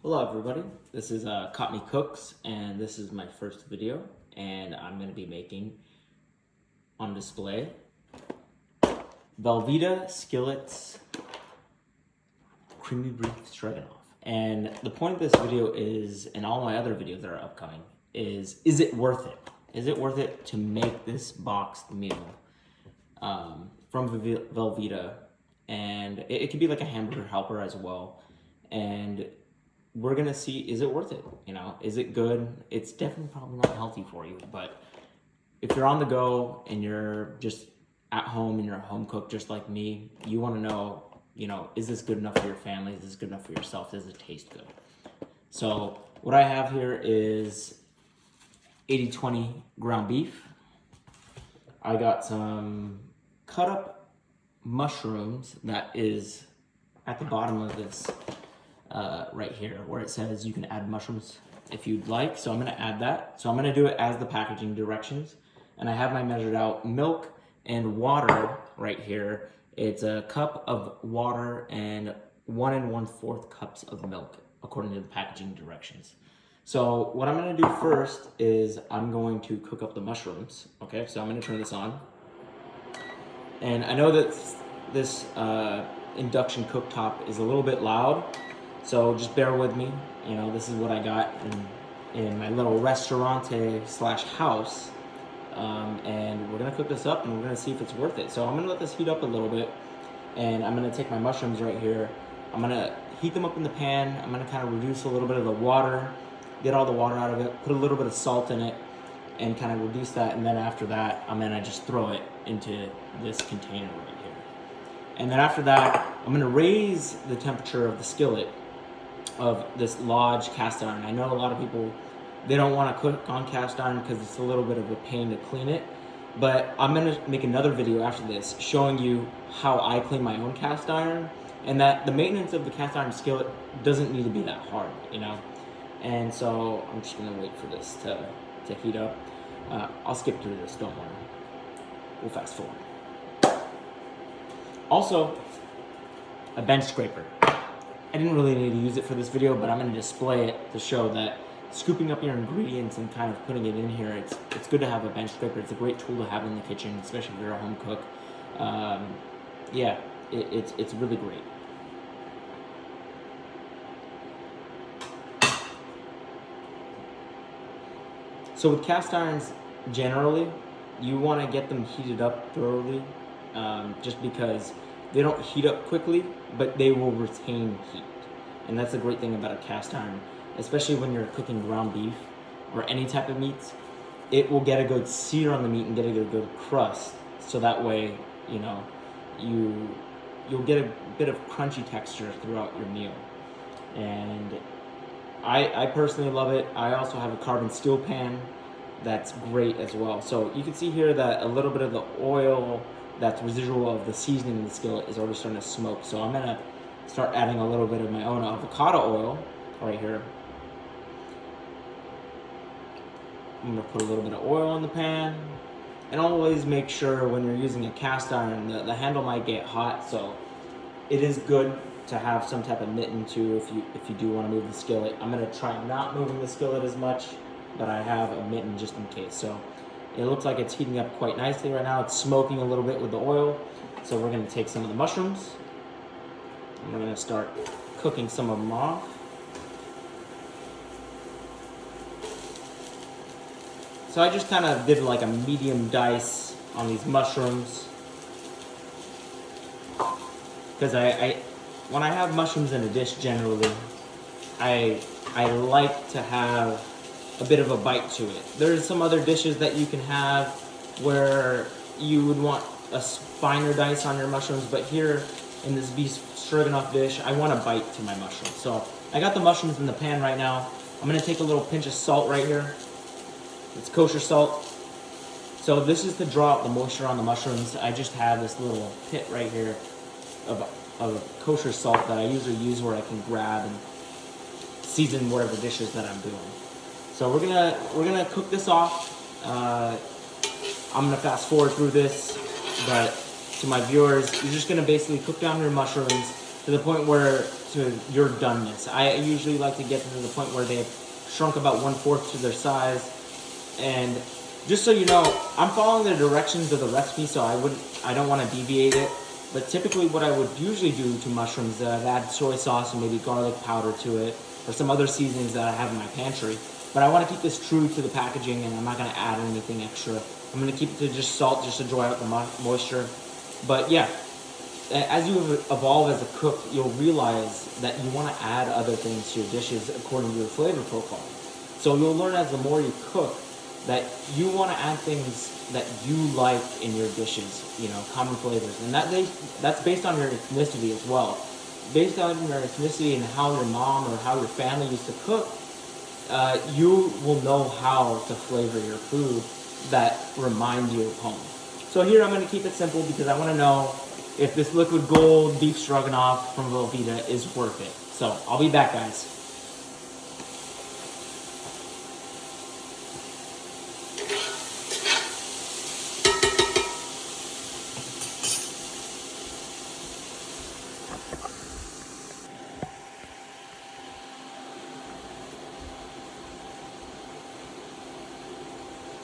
Hello everybody, this is Courtney Cooks and this is my first video and I'm going to be making on display Velveeta Skillets Creamy Beef Stroganoff. And the point of this video is, and all my other videos that are upcoming, is it worth it? Is it worth it to make this boxed meal from Velveeta? And it could be like a hamburger helper as well. And we're gonna see, is it worth it? You know, is it good? It's definitely probably not healthy for you, but if you're on the go and you're just at home and you're a home cook just like me, you wanna know, you know, is this good enough for your family? Is this good enough for yourself? Does it taste good? So what I have here is 80-20 ground beef. I got some cut up mushrooms that is at the bottom of this right here where it says you can add mushrooms if you'd like. So I'm going to add that. So I'm going to do it as the packaging directions. And I have my measured out milk and water right here. It's a cup of water and 1 1/4 cups of milk according to the packaging directions. So what I'm going to do first is I'm going to cook up the mushrooms. Okay, so I'm going to turn this on. And I know that this induction cooktop is a little bit loud, so just bear with me. You know, this is what I got in my little restaurante slash house. And we're gonna cook this up and we're gonna see if it's worth it. So I'm gonna let this heat up a little bit and I'm gonna take my mushrooms right here. I'm gonna heat them up in the pan. I'm gonna kind of reduce a little bit of the water, get all the water out of it, put a little bit of salt in it and kind of reduce that. And then after that, I'm gonna just throw it into this container right here. And then after that, I'm gonna raise the temperature of the skillet of this Lodge cast iron. I know a lot of people, they don't want to cook on cast iron because it's a little bit of a pain to clean it, but I'm going to make another video after this showing you how I clean my own cast iron, and that the maintenance of the cast iron skillet doesn't need to be that hard, you know. And so I'm just going to wait for this to heat up. I'll skip through this, don't worry. We'll fast forward. Also, a bench scraper. I didn't really need to use it for this video, but I'm going to display it to show that scooping up your ingredients and kind of putting it in here, it's good to have a bench scraper. It's a great tool to have in the kitchen, especially if you're a home cook. Yeah, it's really great. So with cast irons, generally, you want to get them heated up thoroughly, just because they don't heat up quickly, but they will retain heat. And that's the great thing about a cast iron, especially when you're cooking ground beef or any type of meats. It will get a good sear on the meat and get a good crust, so that way, you know, you'll get a bit of crunchy texture throughout your meal. And I personally love it. I also have a carbon steel pan that's great as well. So you can see here that a little bit of the oil that's residual of the seasoning in the skillet is already starting to smoke. So I'm gonna start adding a little bit of my own avocado oil right here. I'm gonna put a little bit of oil in the pan, and always make sure when you're using a cast iron, the handle might get hot, so it is good to have some type of mitten too if you do want to move the skillet. I'm gonna try not moving the skillet as much, but I have a mitten just in case. So it looks like it's heating up quite nicely right now. It's smoking a little bit with the oil. So we're gonna take some of the mushrooms and we're gonna start cooking some of them off. So I just kind of did like a medium dice on these mushrooms, because when I have mushrooms in a dish, generally, I like to have a bit of a bite to it. There's some other dishes that you can have where you would want a finer dice on your mushrooms, but here in this beef stroganoff dish, I want a bite to my mushrooms. So I got the mushrooms in the pan right now. I'm gonna take a little pinch of salt right here. It's kosher salt. So this is to draw out the moisture on the mushrooms. I just have this little pit right here of kosher salt that I usually use where I can grab and season whatever dishes that I'm doing. So we're gonna cook this off. I'm gonna fast forward through this, but to my viewers, you're just gonna basically cook down your mushrooms to the point where to your doneness. I usually like to get them to the point where they've shrunk about 1/4 to their size. And just so you know, I'm following the directions of the recipe, so I don't want to deviate it. But typically what I would usually do to mushrooms, I'd add soy sauce and maybe garlic powder to it, or some other seasonings that I have in my pantry. But I want to keep this true to the packaging, and I'm not going to add anything extra. I'm going to keep it to just salt, just to dry out the moisture. But yeah, as you evolve as a cook, you'll realize that you want to add other things to your dishes according to your flavor profile. So you'll learn as the more you cook that you want to add things that you like in your dishes, you know, common flavors. And that's based on your ethnicity as well. Based on your ethnicity and how your mom or how your family used to cook, you will know how to flavor your food that remind you of home. So here I'm going to keep it simple because I want to know if this liquid gold beef stroganoff from Velveeta is worth it. So I'll be back, guys.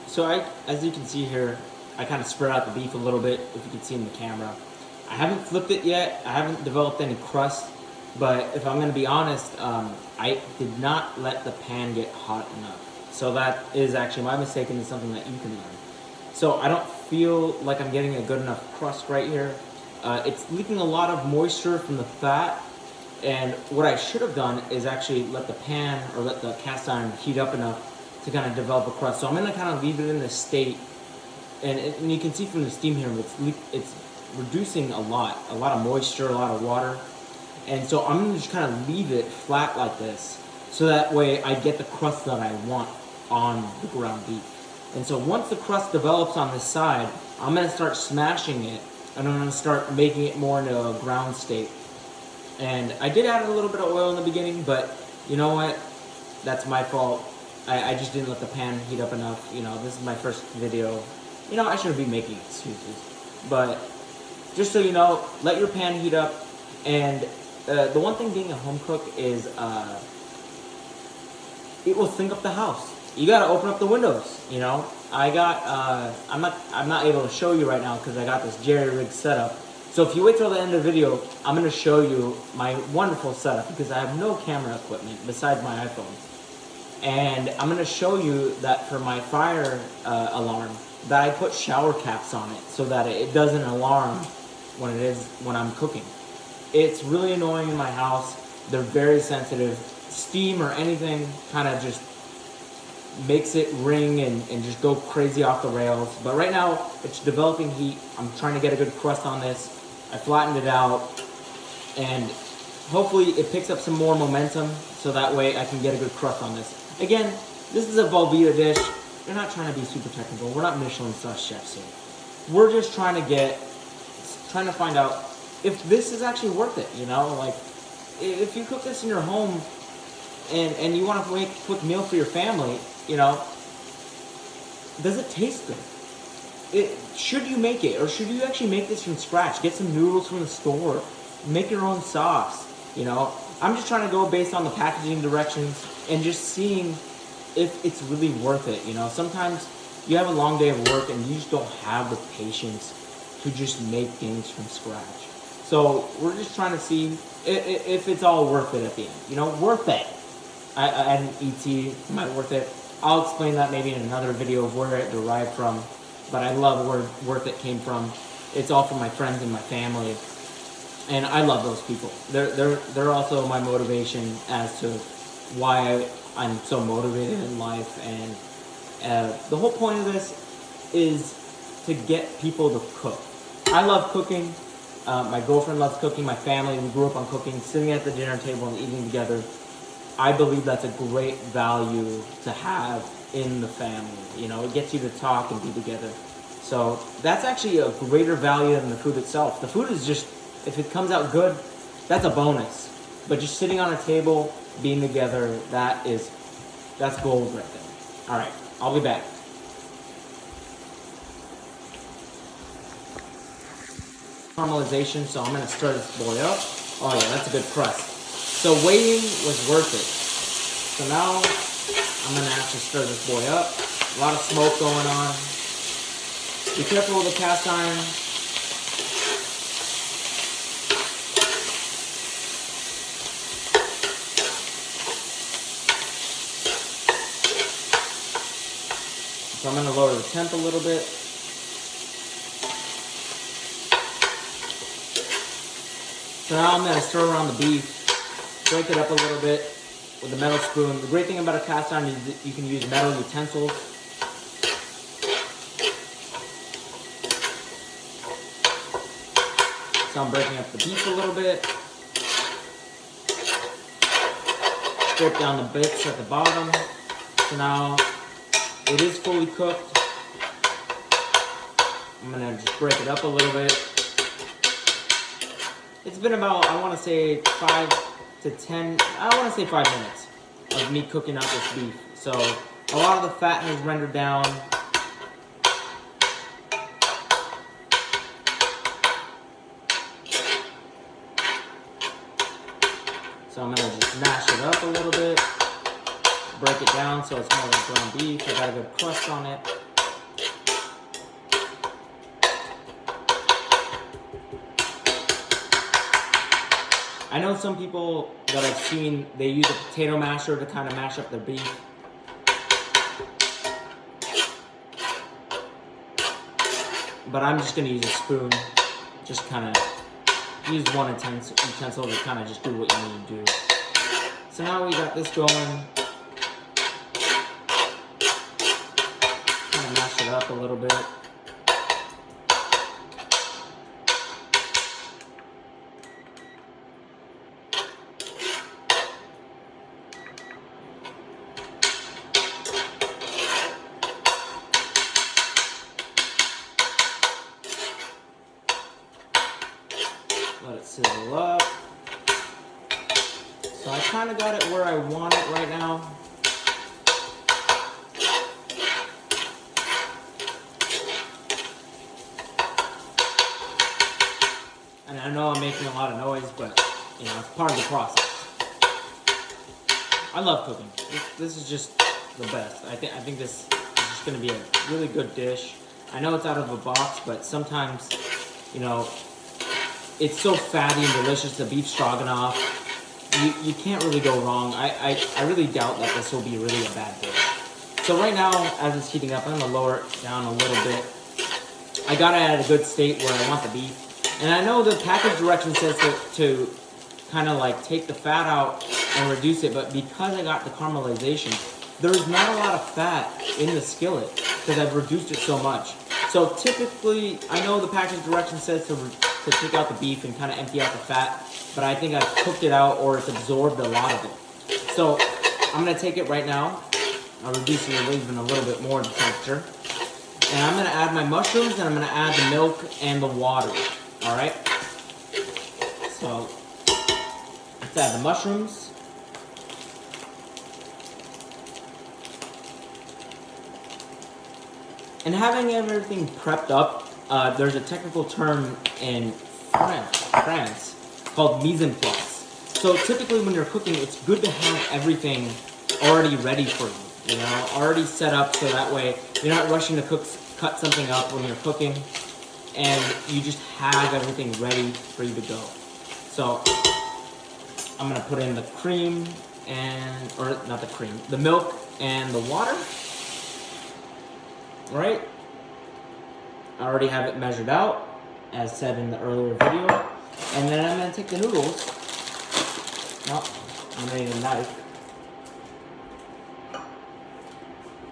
So as you can see here, I kind of spread out the beef a little bit, if you can see in the camera. I haven't flipped it yet. I haven't developed any crust, but if I'm going to be honest, I did not let the pan get hot enough. So that is actually my mistake, and it's something that you can learn. So I don't feel like I'm getting a good enough crust right here. It's leaking a lot of moisture from the fat, and what I should have done is actually let the pan or let the cast iron heat up enough to kind of develop a crust. So I'm going to kind of leave it in this state, and you can see from the steam here, it's reducing a lot of moisture, a lot of water. And so I'm going to just kind of leave it flat like this, so that way I get the crust that I want on the ground beef. And so once the crust develops on this side, I'm going to start smashing it, and I'm going to start making it more into a ground state. And I did add a little bit of oil in the beginning, but you know what? That's my fault. I just didn't let the pan heat up enough. You know, this is my first video. You know, I shouldn't be making excuses. But just so you know, let your pan heat up. And the one thing being a home cook is it will sync up the house. You gotta open up the windows. You know, I'm not able to show you right now because I got this jerry-rigged setup. So if you wait till the end of the video, I'm gonna show you my wonderful setup because I have no camera equipment besides my iPhone. And I'm going to show you that for my fire alarm, that I put shower caps on it so that it doesn't alarm when I'm cooking. It's really annoying in my house. They're very sensitive. Steam or anything kind of just makes it ring and just go crazy off the rails. But right now, it's developing heat. I'm trying to get a good crust on this. I flattened it out, and hopefully it picks up some more momentum so that way I can get a good crust on this. Again, this is a Velveeta dish. We're not trying to be super technical. We're not Michelin star chefs here. We're just trying to find out if this is actually worth it, you know? Like, if you cook this in your home and you want to make a quick meal for your family, you know, does it taste good? Should you make it, or should you actually make this from scratch? Get some noodles from the store. Make your own sauce, you know? I'm just trying to go based on the packaging directions and just seeing if it's really worth it, you know? Sometimes you have a long day of work and you just don't have the patience to just make things from scratch. So we're just trying to see if it's all worth it at the end. You know, worth it. I add an ET, am I worth it? I'll explain that maybe in another video of where it derived from, but I love where worth it came from. It's all from my friends and my family. And I love those people. They're also my motivation as to why I'm so motivated in life. And the whole point of this is to get people to cook. I love cooking. My girlfriend loves cooking. My family, we grew up on cooking, sitting at the dinner table and eating together. I believe that's a great value to have in the family. You know, it gets you to talk and be together. So that's actually a greater value than the food itself. The food is just, if it comes out good, that's a bonus. But just sitting on a table, being together, that's gold right there. All right, I'll be back. Caramelization, so I'm gonna stir this boy up. Oh yeah, that's a good crust. So waiting was worth it. So now I'm gonna have to stir this boy up. A lot of smoke going on. Be careful with the cast iron. So I'm gonna lower the temp a little bit. So now I'm gonna stir around the beef, break it up a little bit with a metal spoon. The great thing about a cast iron is that you can use metal utensils. So I'm breaking up the beef a little bit. Scrape down the bits at the bottom. So now it is fully cooked. I'm gonna just break it up a little bit. It's been about, I wanna say 5 to 10, I wanna say 5 minutes of me cooking out this beef. So a lot of the fat has rendered down. So I'm gonna just mash it up a little bit, break it down so it's more like ground beef. I got a good crust on it. I know some people that I've seen, they use a potato masher to kind of mash up their beef. But I'm just gonna use a spoon, just kind of use one utensil to kind of just do what you need to do. So now we got this going. Kind of mash it up a little bit. Let it sizzle up. So I kind of got it where I want it right now. And I know I'm making a lot of noise, but you know, it's part of the process. I love cooking. This is just the best. I think this is just going to be a really good dish. I know it's out of a box, but sometimes, you know, it's so fatty and delicious, the beef stroganoff. You can't really go wrong. I really doubt that this will be really a bad dish. So right now, as it's heating up, I'm going to lower it down a little bit. I got it at a good state where I want the beef. And I know the package direction says to kind of like take the fat out and reduce it, but because I got the caramelization, there's not a lot of fat in the skillet because I've reduced it so much. So typically, I know the package direction says to take out the beef and kind of empty out the fat, but I think I've cooked it out or it's absorbed a lot of it. So I'm gonna take it right now. I'll reduce it even a little bit more of the temperature. And I'm gonna add my mushrooms and I'm gonna add the milk and the water, all right? So let's add the mushrooms. And having everything prepped up, there's a technical term in France called mise en place. So typically when you're cooking, it's good to have everything already ready for you, you know, already set up so that way you're not rushing to cut something up when you're cooking, and you just have everything ready for you to go. So I'm gonna put in the cream the milk and the water. All right, I already have it measured out, as said in the earlier video. And then I'm gonna take the noodles. Oh, I made a knife.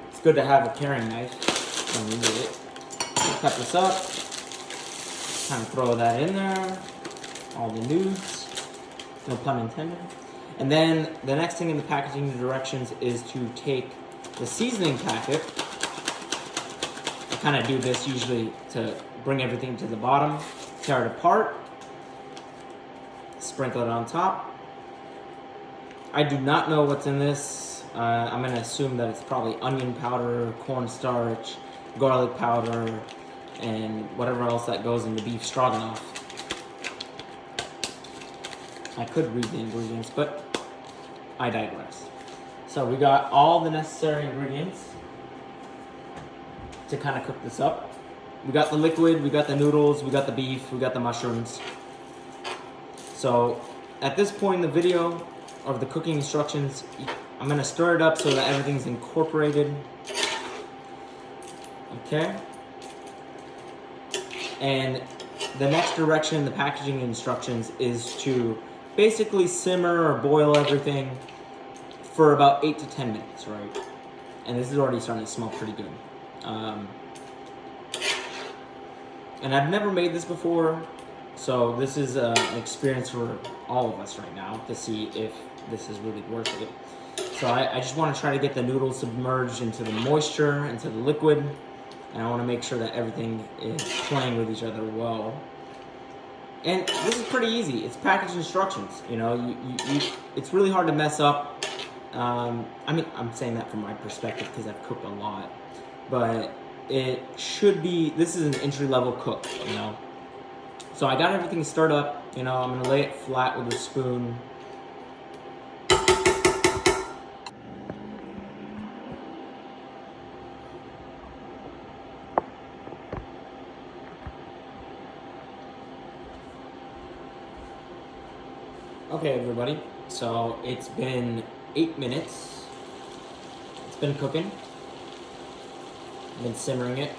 It's good to have a carrying knife when you need it. Cut this up, kind of throw that in there, all the nudes, no pun intended. And then the next thing in the packaging directions is to take the seasoning packet. I kind of do this usually to bring everything to the bottom, tear it apart, sprinkle it on top. I do not know what's in this. I'm going to assume that it's probably onion powder, cornstarch, garlic powder, and whatever else that goes into beef stroganoff. I could read the ingredients, but I digress. So we got all the necessary ingredients to kind of cook this up. We got the liquid, we got the noodles, we got the beef, we got the mushrooms. So at this point in the video of the cooking instructions, I'm gonna stir it up so that everything's incorporated. Okay. And the next direction in the packaging instructions is to basically simmer or boil everything for about 8 to 10 minutes, right? And this is already starting to smell pretty good. And I've never made this before, so this is an experience for all of us right now to see if this is really worth it. So I just want to try to get the noodles submerged into the moisture, into the liquid, and I want to make sure that everything is playing with each other well. And this is pretty easy. It's package instructions. You know, it's really hard to mess up. I mean, I'm saying that from my perspective because I've cooked a lot, but it should be, this is an entry-level cook, you know. So I got everything stirred up, you know, I'm gonna lay it flat with a spoon. Okay, everybody, so it's been 8 minutes. It's been cooking. I've been simmering it.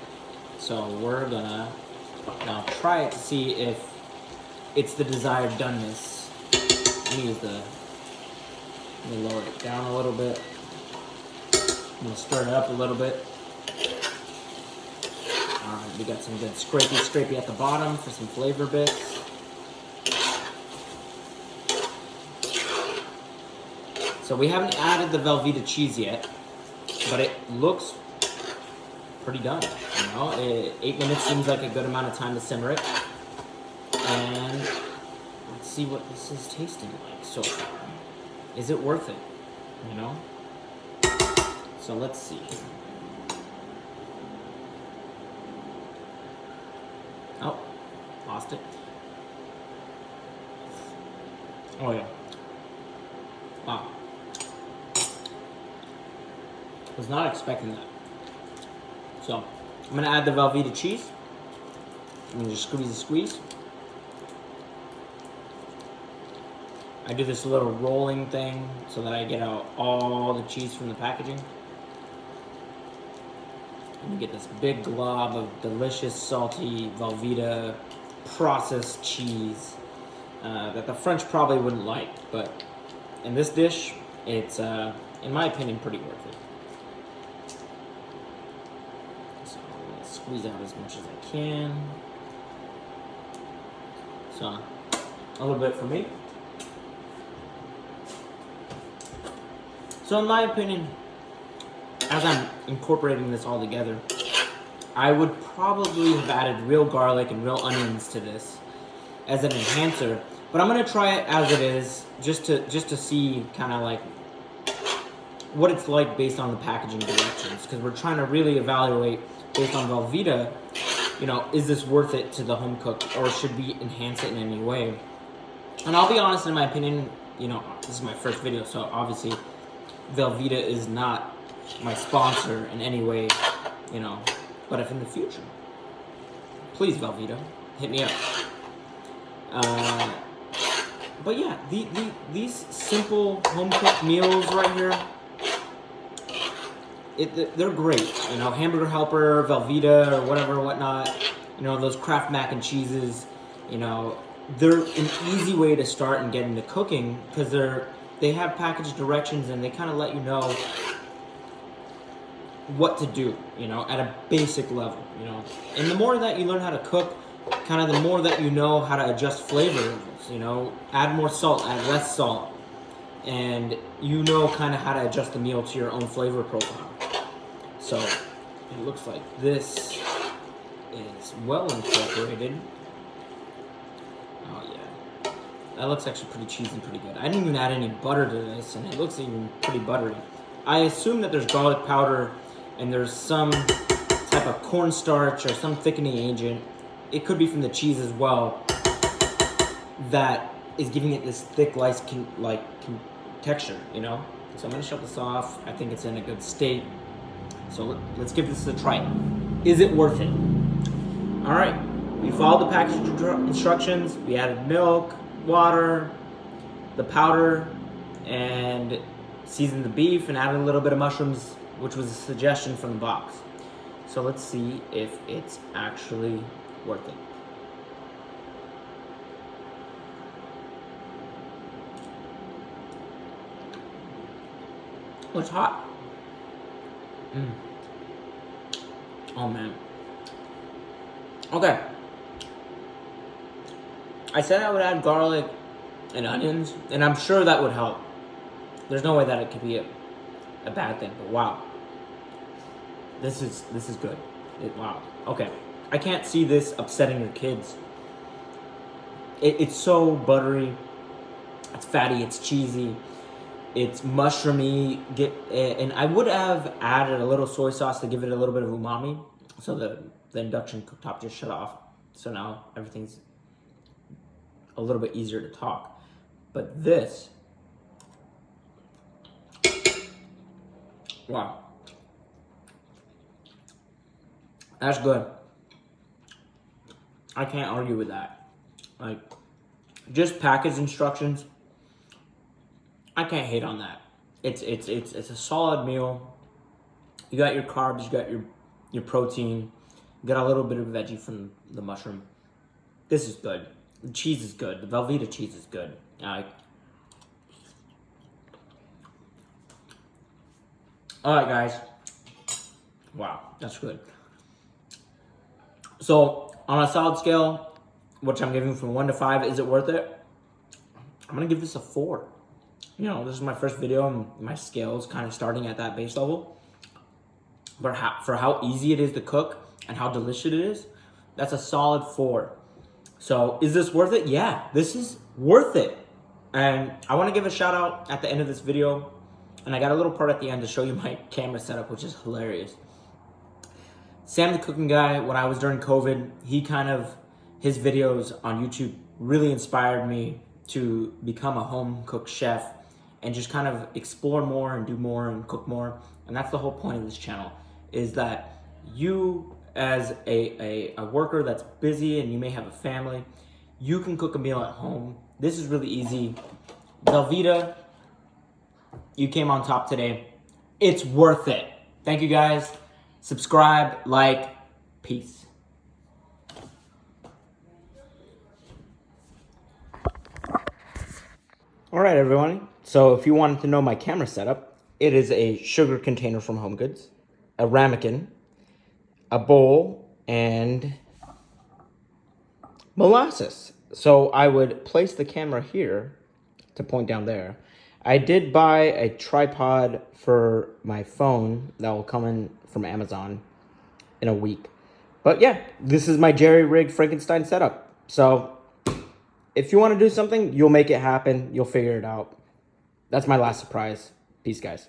So we're gonna now try it to see if it's the desired doneness. Let me lower it down a little bit. I'm gonna stir it up a little bit. Alright, we got some good scrapey at the bottom for some flavor bits. So we haven't added the Velveeta cheese yet, but it looks pretty done. You know, 8 minutes seems like a good amount of time to simmer it. And let's see what this is tasting like so far. Is it worth it? You know? So let's see. Oh, lost it. Oh yeah. Wow. Was not expecting that. So, I'm gonna add the Velveeta cheese. I'm gonna just squeeze. I do this little rolling thing so that I get out all the cheese from the packaging. And you get this big glob of delicious, salty Velveeta processed cheese that the French probably wouldn't like, but in this dish, it's, in my opinion, pretty worth it. So I'm gonna squeeze out as much as I can. So, a little bit for me. So in my opinion, as I'm incorporating this all together, I would probably have added real garlic and real onions to this as an enhancer. But I'm gonna try it as it is, just to see kind of like what it's like based on the packaging directions, because we're trying to really evaluate based on Velveeta, you know, is this worth it to the home cook, or should we enhance it in any way? And I'll be honest, in my opinion, you know, this is my first video, so obviously Velveeta is not my sponsor in any way, you know, but if in the future, please Velveeta, hit me up. But yeah, these simple home-cooked meals right here, they're great. You know, Hamburger Helper, Velveeta, or whatnot. You know, those Kraft mac and cheeses. You know, they're an easy way to start and get into cooking because they have packaged directions and they kind of let you know what to do. You know, at a basic level. You know, and the more that you learn how to cook, kind of the more that you know how to adjust flavor levels. You know, add more salt, add less salt, and you know kind of how to adjust the meal to your own flavor profile. So it looks like this is well incorporated. Oh yeah, that looks actually pretty cheesy, pretty good. I didn't even add any butter to this, and it looks even pretty buttery. I assume that there's garlic powder and there's some type of cornstarch or some thickening agent. It could be from the cheese as well, that is giving it this thick, texture, you know? So I'm gonna shut this off. I think it's in a good state. So let's give this a try. Is it worth it? All right, we followed the package instructions. We added milk, water, the powder, and seasoned the beef and added a little bit of mushrooms, which was a suggestion from the box. So let's see if it's actually worth it. Oh, it's hot. Oh man. Okay. I said I would add garlic and onions, and I'm sure that would help. There's no way that it could be a bad thing, but wow. This is good. Wow. Okay. I can't see this upsetting your kids. It's so buttery. It's fatty. It's cheesy. It's mushroomy. And I would have added a little soy sauce to give it a little bit of umami. So the induction cooktop just shut off. So now everything's a little bit easier to talk. But this, wow. That's good. I can't argue with that. Like, just package instructions, I can't hate on that. It's a solid meal. You got your carbs, you got your protein, you got a little bit of veggie from the mushroom. This is good. The cheese is good. The Velveeta cheese is good. Alright guys. Wow, that's good. So on a solid scale, which I'm giving from 1 to 5, is it worth it? I'm gonna give this a 4. You know, this is my first video and my scale is kind of starting at that base level. But for how easy it is to cook and how delicious it is, that's a solid 4. So is this worth it? Yeah, this is worth it. And I want to give a shout out at the end of this video. And I got a little part at the end to show you my camera setup, which is hilarious. Sam the Cooking Guy, when I was during COVID, his videos on YouTube really inspired me to become a home cook chef and just kind of explore more and do more and cook more. And that's the whole point of this channel, is that you as a worker that's busy and you may have a family, you can cook a meal at home. This is really easy. Velveeta, you came on top today. It's worth it. Thank you guys. Subscribe, like, peace. All right, everyone. So if you wanted to know my camera setup, it is a sugar container from Home Goods, a ramekin, a bowl, and molasses. So I would place the camera here to point down there. I did buy a tripod for my phone that will come in from Amazon in a week. But yeah, this is my jerry-rigged Frankenstein setup. So if you want to do something, you'll make it happen. You'll figure it out. That's my last surprise. Peace, guys.